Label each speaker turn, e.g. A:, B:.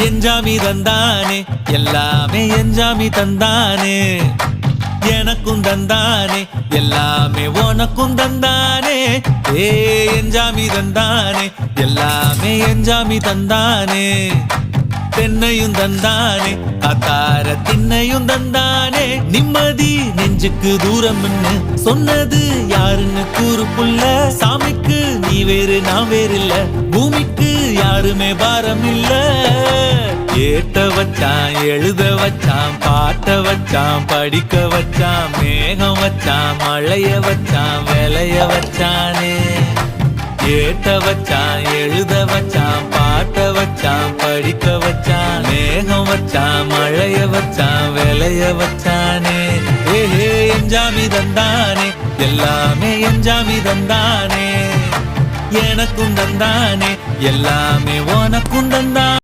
A: எஞ்சாமி தந்தானே எல்லாமே எஞ்சாமி தந்தானே எனக்கும் தந்தானே எல்லாமே உனக்கும் தந்தானே ஏ எஞ்சாமி தந்தானே எல்லாமே எஞ்சாமி தந்தானே தென்னையும் தந்தானே காத்தார திண்ணையும் தந்தானே நிம்மதி நெஞ்சுக்கு தூரம்னு சொன்னது யாருன்னு கூறு புள்ள சாமிக்கு நீ வேறு நான் வேறு இல்ல பூமிக்கு யாருமே பாரம் இல்ல ஏத்த வச்சான் எழுத வச்சான் பாட்ட வச்சான் படிக்க வச்சான் மேகம் வச்சான் மழைய வச்சான் விளைய வச்சானே ஏத்த வச்சான் எழுத வச்சான் பாட்ட வச்சான் படிக்க வச்சான் மேகம் வச்சான் மழைய வச்சான் விளைய வச்சானே ஏஹே எஞ்சாமி தந்தானே எல்லாமே எஞ்சாமி தந்தானே எனக்கும் தந்தானே எல்லாமே உனக்கும் தந்தானே